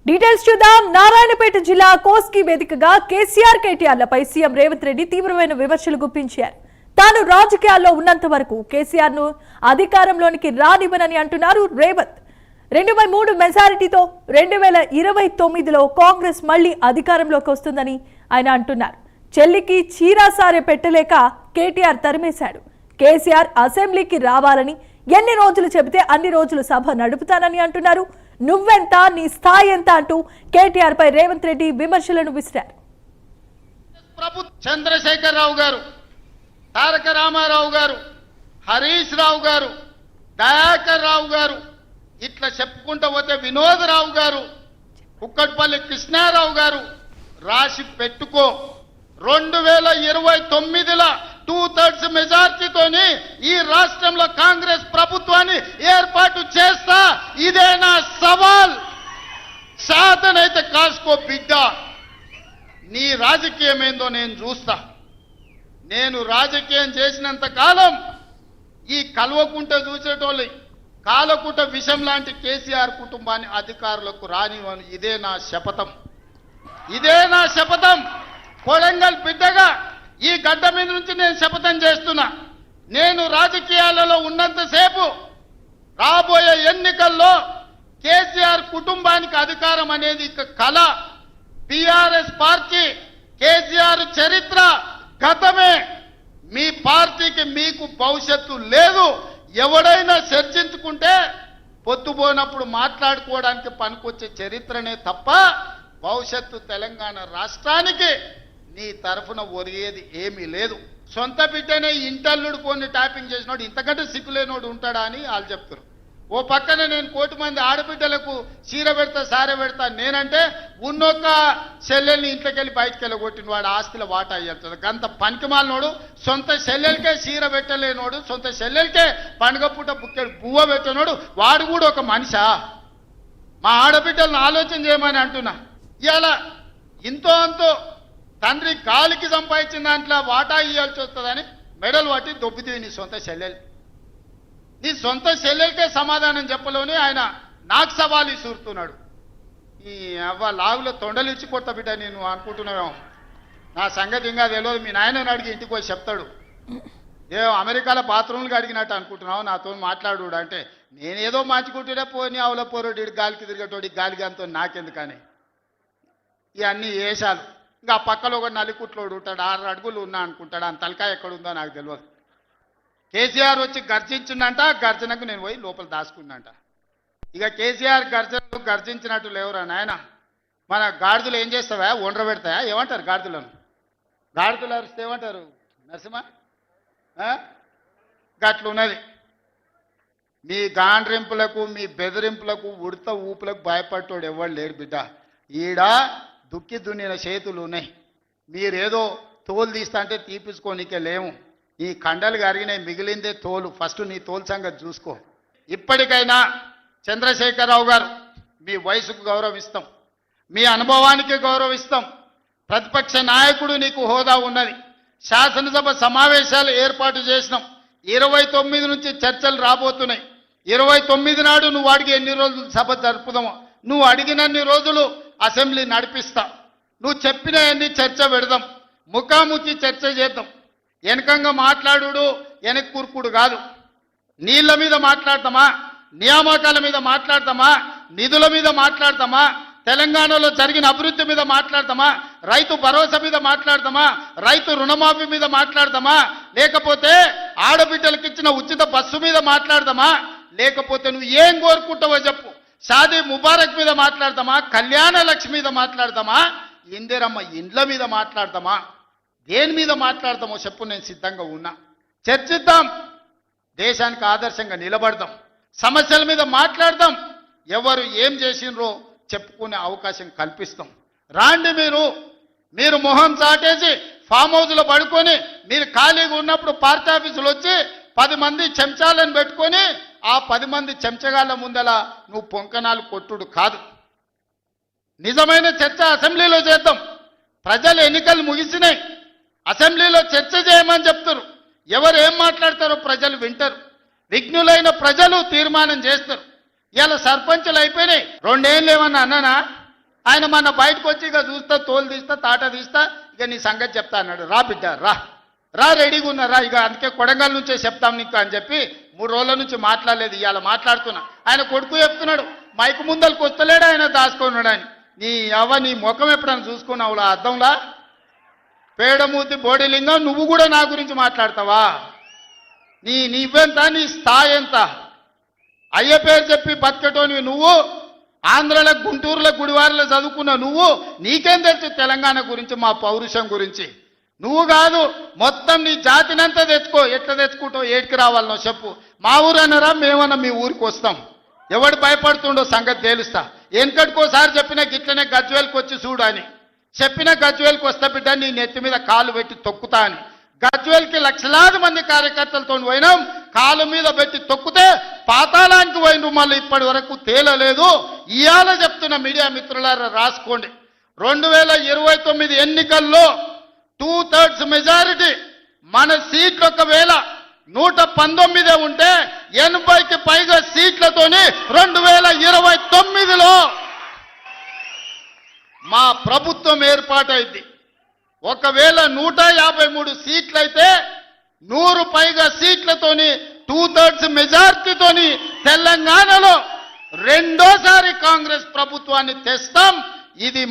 Details చూద్దాం. నారాయణపేట జిల్లా కోస్కి వేదికగా కేసీఆర్ కేటీఆర్లపై సీఎం రేవంత్ రెడ్డి తీవ్రమైన విమర్శలు గుప్పించారు. తాను రాజకీయాల్లో ఉన్నంత వరకు కేసీఆర్ ను అధికారంలోనికి రానివ్వనని అంటున్నారు రేవంత్. 23 మెజారిటీతో 2029లో కాంగ్రెస్ మళ్లీ అధికారంలోకి వస్తుందని ఆయన అంటున్నారు. చెల్లికి చీరాసారే పెట్టలేక కేటీఆర్ తరిమేశాడు. కేసీఆర్ అసెంబ్లీకి రావాలని ఎన్ని రోజులు చెబితే అన్ని రోజులు సభ నడుపుతానని అంటున్నారు. నువ్వెంత, నీ స్థాయి ఎంత అంటూ కేటీఆర్ పై రేవంత్ రెడ్డి విమర్శలను విసిరారు. చంద్రశేఖర్ రావు గారు, తారక రామారావు గారు, హరీష్ రావు గారు, దయాకర్ రావు గారు, ఇట్లా చెప్పుకుంటూ పోతే వినోదరావు గారు, కుక్కట్పల్లి కృష్ణారావు గారు రాసి పెట్టుకో. 2029లో 2/3 మెజార్టీతోని ఈ రాష్ట్రంలో కాంగ్రెస్ ప్రభుత్వాన్ని ఏర్పాటు చేస్తా. ఇదే నా సవాల్. సాధనైతే కాసుకో బిడ్డ. నీ రాజకీయం ఏందో నేను చూస్తా. నేను రాజకీయం చేసినంత కాలం ఈ కల్వకుంట చూసేటోళ్ళు కాలకుట విషం లాంటి కేసీఆర్ కుటుంబాన్ని అధికారులకు రానివ్వను. ఇదే నా శపథం. ఇదే నా శపథం. కొడంగల్ బిడ్డగా ఈ గడ్డ మీద నుంచి నేను శపథం చేస్తున్నా. నేను రాజకీయాలలో ఉన్నంతసేపు రాబోయే ఎన్నికల్లో కేసీఆర్ కుటుంబానికి అధికారం అనేది కళ. టిఆర్ఎస్ పార్టీ, కేసీఆర్ చరిత్ర గతమే. మీ పార్టీకి మీకు భవిష్యత్తు లేదు. ఎవడైనా చర్చించుకుంటే పొద్దుపోయినప్పుడు మాట్లాడుకోవడానికి పనికొచ్చే చరిత్రనే తప్ప భవిష్యత్తు తెలంగాణ రాష్ట్రానికి నీ తరఫున ఒరిగేది ఏమీ లేదు. సొంత బిడ్డనే ఇంటల్లుడు కొన్ని ట్యాపింగ్ చేసినోడు ఇంతకంటే సిగ్గులేనోడు ఉంటాడా అని వాళ్ళు చెప్తారు. ఓ పక్కన నేను 1 కోటి మంది ఆడబిడ్డలకు చీర పెడతా, సారె పెడతా నేనంటే ఉన్నొక్క చెల్లెల్ని ఇంట్లోకి వెళ్ళి బయటకు వెళ్ళగొట్టిన వాడు ఆస్తిలో వాటా అయ్యేస్తుంది. గంత పనికిమాలినోడు, సొంత చెల్లెలకే చీర పెట్టలేనోడు, సొంత చెల్లెలకే పండుగ పూట బుక్కెడు బువ్వ పెట్టినోడు వాడు కూడా ఒక మనిషా? మా ఆడబిడ్డలను ఆలోచన చేయమని అంటున్నా. ఇలా ఇంతో అంతో తండ్రి గాలికి సంపాదించిన దాంట్లో వాటా ఇవ్వాల్సి వస్తుందని మెడలు పట్టి దొబ్బితే నీ సొంత చెల్లెలు. నీ సొంత చెల్లెలకే సమాధానం చెప్పలోని ఆయన నాకు సవాలు ఇసురుతున్నాడు. ఈ అవ్వ లాగులో తొండలు ఇచ్చి కొత్త బిడ్డ నేను అనుకుంటున్నావేమో. నా సంగతి ఇంకా తెలియదు. మీ నాయనని అడిగి ఇంటికి పోయి చెప్తాడు. అమెరికాలో బాత్రూమ్లు అడిగినట్టు అనుకుంటున్నావు నాతో మాట్లాడు అంటే, నేనేదో మంచుకుంటూనే పోని అవల పోరోడు గాలికి తిరిగేటోడి గాలికి అంతో నాకెందుకని ఇవన్నీ వేషాలు. ఇంకా పక్కలో ఒక నలికుట్లోడు ఉంటాడు, 6 అడుగులు ఉన్నా అనుకుంటాడు. ఆ తలకాయ ఎక్కడుందో నాకు తెలియదు. కేసీఆర్ వచ్చి గర్జించిందంట. గర్జనకు నేను పోయి లోపల దాచుకున్నంట. ఇక కేసీఆర్ గర్జించినట్టు లేవురా నాయన. మన గాడిదలు ఏం చేస్తావా? ఒండ్ర పెడతాయా? ఏమంటారు గాడిదలను? గాడిదలు అరిస్తే ఏమంటారు నరసింహ? గట్లున్నది. మీ గాండ్రింపులకు, మీ బెదిరింపులకు, ఉడత ఊపులకు భయపడ్డోడు ఎవడు లేడు బిడ్డ. ఈడ దుక్కి దున్నిన చేతులు ఉన్నాయి. మీరేదో తోలు తీస్తా అంటే తీపించుకోనికే లేము. ఈ కండలు కరిగినాయి, మిగిలిందే తోలు. ఫస్ట్ నీ తోలు సంగతి చూసుకో. ఇప్పటికైనా చంద్రశేఖరరావు గారు, మీ వయసుకు గౌరవిస్తాం, మీ అనుభవానికి గౌరవిస్తాం. ప్రతిపక్ష నాయకుడు నీకు హోదా ఉన్నది. శాసనసభ సమావేశాలు ఏర్పాటు చేసినాం. 29 నుంచి చర్చలు రాబోతున్నాయి. 29 నాడు నువ్వు అడిగి ఎన్ని రోజులు సభ జరుపుదామో, నువ్వు అడిగినన్ని రోజులు అసెంబ్లీ నడిపిస్తా. నువ్వు చెప్పిన అన్ని చర్చ పెడదాం. ముఖాముఖి చర్చ చేద్దాం. వెనకంగా మాట్లాడు వెనక్కి కూర్కుడు కాదు. నీళ్ల మీద మాట్లాడతామా, నియామకాల మీద మాట్లాడతామా, నిధుల మీద మాట్లాడతామా, తెలంగాణలో జరిగిన అభివృద్ధి మీద మాట్లాడతామా, రైతు భరోసా మీద మాట్లాడతామా, రైతు రుణమాఫీ మీద మాట్లాడతామా, లేకపోతే ఆడబిడ్డలకు ఇచ్చిన ఉచిత బస్సు మీద మాట్లాడతామా, లేకపోతే నువ్వు ఏం కోరుకుంటావో చెప్పు. షాదీ ముబారక్ మీద మాట్లాడతామా, కళ్యాణ లక్ష్మి మీద మాట్లాడతామా, ఇందిరమ్మ ఇండ్ల మీద మాట్లాడతామా, దేని మీద మాట్లాడతామో చెప్పు. నేను సిద్ధంగా ఉన్నా. చర్చిద్దాం. దేశానికి ఆదర్శంగా నిలబడదాం. సమస్యల మీద మాట్లాడదాం. ఎవరు ఏం చేసినరో చెప్పుకునే అవకాశం కల్పిస్తాం. రాండి. మీరు మొహం చాటేసి ఫామ్ హౌస్లో పడుకొని మీరు ఖాళీగా ఉన్నప్పుడు పార్టీ ఆఫీసులు వచ్చి 10 మంది చెంచాలను పెట్టుకొని ఆ 10 మంది చెంచగాళ్ళ ముందల నువ్వు పొంకనాలు కొట్టుడు కాదు. నిజమైన చర్చ అసెంబ్లీలో చేద్దాం. ప్రజలు ఎన్నికలు ముగిసినాయి. అసెంబ్లీలో చర్చ చేయమని చెప్తారు. ఎవరు ఏం మాట్లాడతారో ప్రజలు వింటారు. విఘ్నులైన ప్రజలు తీర్మానం చేస్తారు. ఇలా సర్పంచులు అయిపోయినాయి. 2 ఏళ్ళు ఏమన్నా అన్నానా? ఆయన మన బయటకు వచ్చి ఇక చూస్తా తోలు తీస్తా తాట తీస్తా ఇక నీ సంగతి చెప్తా అన్నాడు. రా బిడ్డ రా రా రెడీగా ఉన్నారా, ఇక అందుకే కొడంగల్ నుంచే చెప్తాం నీకు అని చెప్పి 3 రోజుల నుంచి మాట్లాడలేదు. ఇవాళ మాట్లాడుతున్నా. ఆయన కొడుకు చెప్తున్నాడు మైకు ముందరికి వస్తలేడు, ఆయన దాచుకున్నాడు అని. నీ ముఖం ఎప్పుడైనా చూసుకున్నావులా అద్దంలా? పేడమూతి బోడిలింగం, నువ్వు కూడా నా గురించి మాట్లాడతావా? నీవెంత, నీ స్థాయి ఎంత? అయ్య పేరు చెప్పి బతికటోనివి నువ్వు, ఆంధ్రలో గుంటూరులో గుడివారిలో చదువుకున్న నువ్వు, నీకేం తెలుసు తెలంగాణ గురించి, మా పౌరుషం గురించి? నువ్వు కాదు, మొత్తం నీ జాతినంతా తెచ్చుకో. ఎట్లా తెచ్చుకుంటావు, ఏడికి రావాలనో చెప్పు. మా ఊరు అన్నారా, మేమన్నా మీ ఊరికి వస్తాం. ఎవడు భయపడుతుండో సంగతి తేలుస్తా. వెనకటికోసారి చెప్పిన గిట్లనే గజ్వేల్కి వచ్చి చూడు అని చెప్పిన, గజ్వేల్కి వస్తా బిడ్డ నీ నెత్తి మీద కాలు పెట్టి తొక్కుతా అని. గజ్వేల్కి లక్షలాది మంది కార్యకర్తలతో పోయినాం, కాలు మీద పెట్టి తొక్కితే పాతాళానికి పోయిన మళ్ళీ ఇప్పటి వరకు తేలలేదు. ఇవాళ చెప్తున్న మీడియా మిత్రులారా రాసుకోండి, 2029 ఎన్నికల్లో 2/3 మెజారిటీ మన సీట్లు ఒకవేళ 119 ఉంటే 80కి పైగా సీట్లతోని 2029లో మా ప్రభుత్వం ఏర్పాటైంది. ఒకవేళ 153 సీట్లయితే 100 పైగా సీట్లతోని 2/3 మెజార్టీతోని తెలంగాణలో రెండోసారి కాంగ్రెస్ ప్రభుత్వాన్ని తెస్తాం. ఇది